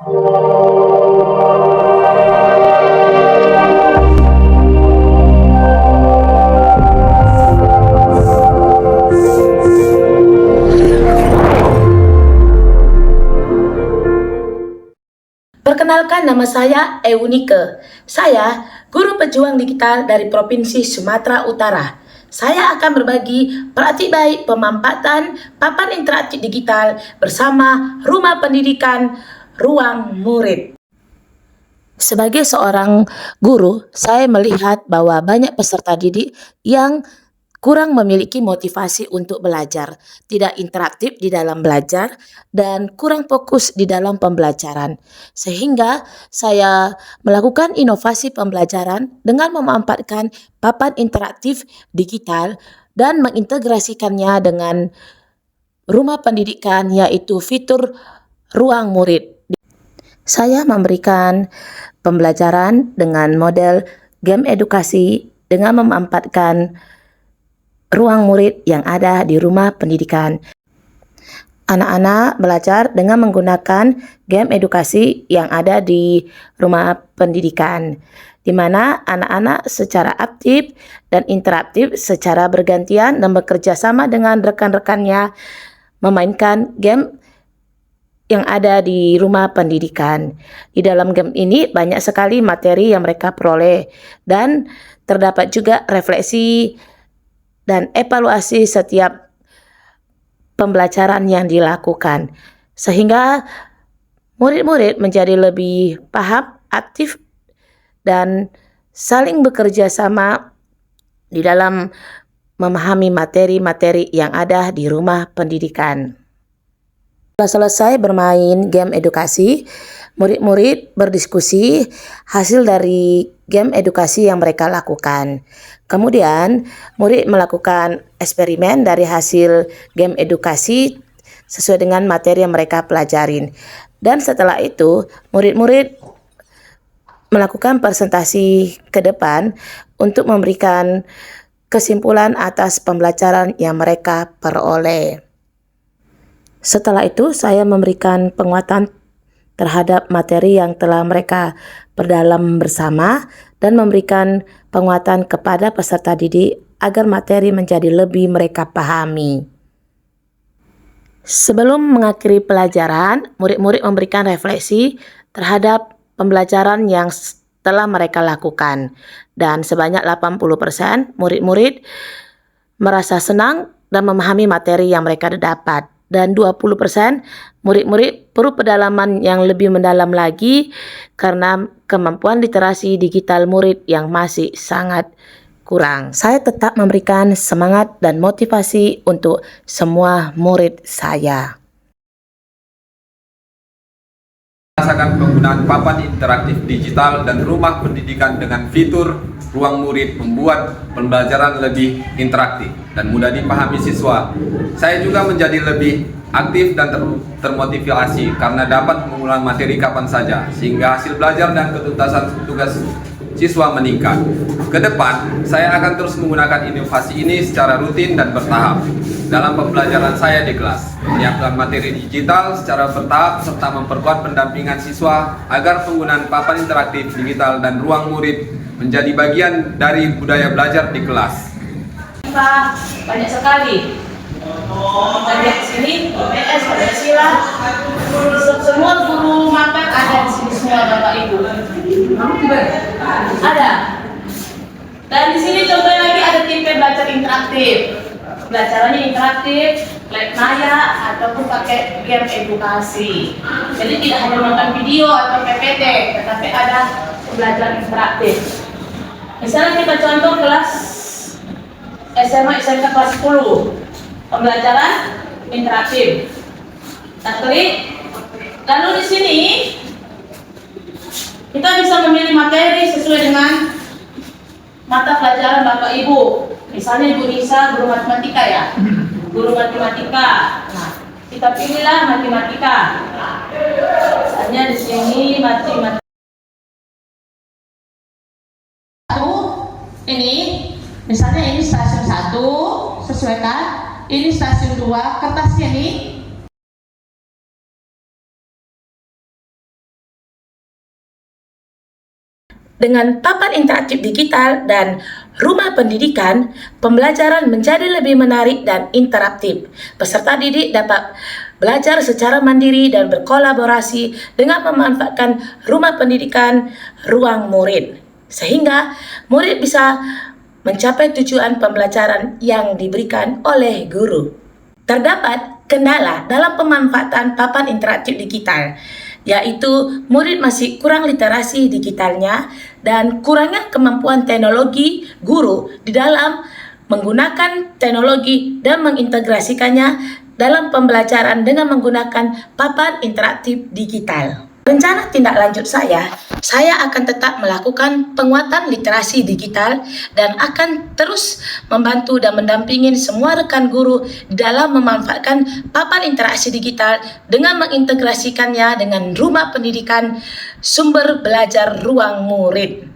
Perkenalkan, nama saya Eunike. Saya guru pejuang digital dari Provinsi Sumatera Utara. Saya akan berbagi praktik baik pemanfaatan papan interaktif digital bersama Rumah Pendidikan Ruang Murid. Sebagai seorang guru, saya melihat bahwa banyak peserta didik yang kurang memiliki motivasi untuk belajar, tidak interaktif di dalam belajar, dan kurang fokus di dalam pembelajaran. Sehingga saya melakukan inovasi pembelajaran dengan memanfaatkan papan interaktif digital dan mengintegrasikannya dengan rumah pendidikan, yaitu fitur ruang murid. Saya memberikan pembelajaran dengan model game edukasi dengan memanfaatkan ruang murid yang ada di rumah pendidikan. Anak-anak belajar dengan menggunakan game edukasi yang ada di rumah pendidikan, di mana anak-anak secara aktif dan interaktif secara bergantian dan bekerja sama dengan rekan-rekannya memainkan game yang ada di rumah pendidikan. Di dalam game ini banyak sekali materi yang mereka peroleh dan terdapat juga refleksi dan evaluasi setiap pembelajaran yang dilakukan, sehingga murid-murid menjadi lebih paham, aktif, dan saling bekerja sama di dalam memahami materi-materi yang ada di rumah pendidikan. Setelah selesai bermain game edukasi, murid-murid berdiskusi hasil dari game edukasi yang mereka lakukan. Kemudian, murid melakukan eksperimen dari hasil game edukasi sesuai dengan materi yang mereka pelajarin. Dan setelah itu, murid-murid melakukan presentasi ke depan untuk memberikan kesimpulan atas pembelajaran yang mereka peroleh. Setelah itu, saya memberikan penguatan terhadap materi yang telah mereka perdalam bersama dan memberikan penguatan kepada peserta didik agar materi menjadi lebih mereka pahami. Sebelum mengakhiri pelajaran, murid-murid memberikan refleksi terhadap pembelajaran yang telah mereka lakukan, dan sebanyak 80% murid-murid merasa senang dan memahami materi yang mereka dapat. Dan 20% murid-murid perlu pendalaman yang lebih mendalam lagi karena kemampuan literasi digital murid yang masih sangat kurang. Saya tetap memberikan semangat dan motivasi untuk semua murid saya. Merasakan penggunaan papan interaktif digital dan rumah pendidikan dengan fitur ruang murid membuat pembelajaran lebih interaktif dan mudah dipahami siswa. Saya juga menjadi lebih aktif dan termotivasi karena dapat mengulang materi kapan saja, sehingga hasil belajar dan ketuntasan tugas siswa meningkat. Kedepan, saya akan terus menggunakan inovasi ini secara rutin dan bertahap dalam pembelajaran saya di kelas, menyiapkan materi digital secara bertahap serta memperkuat pendampingan siswa agar penggunaan papan interaktif digital dan ruang murid menjadi bagian dari budaya belajar di kelas. Banyak sekali. Kita lihat di sini, IPS, Pancasila, semua guru makan ada di sini semua, Bapak Ibu. Ada. Dan di sini contohnya lagi ada tim belajar interaktif. Pembelajarannya interaktif, lab maya ataupun pakai game edukasi. Jadi tidak hanya menonton video atau PPT, tetapi ada pembelajaran interaktif. Misalnya kita contoh kelas SMA SMK kelas 10, pembelajaran interaktif. Kita klik, lalu di sini kita bisa memilih materi sesuai dengan mata pelajaran Bapak Ibu. Misalnya Ibu Nisa guru matematika ya, guru matematika. Nah, kita pilihlah matematika. Misalnya di sini matematika. Ini, misalnya ini stasiun 1, sesuaikan. Ini stasiun 2, kertasnya nih Dengan papan interaktif digital dan rumah pendidikan, pembelajaran menjadi lebih menarik dan interaktif. Peserta didik dapat belajar secara mandiri dan berkolaborasi dengan memanfaatkan rumah pendidikan ruang murid, sehingga murid bisa mencapai tujuan pembelajaran yang diberikan oleh guru. Terdapat kendala dalam pemanfaatan papan interaktif digital, yaitu murid masih kurang literasi digitalnya dan kurangnya kemampuan teknologi guru di dalam menggunakan teknologi dan mengintegrasikannya dalam pembelajaran dengan menggunakan papan interaktif digital. Rencana tindak lanjut saya akan tetap melakukan penguatan literasi digital dan akan terus membantu dan mendampingi semua rekan guru dalam memanfaatkan papan interaksi digital dengan mengintegrasikannya dengan rumah pendidikan sumber belajar ruang murid.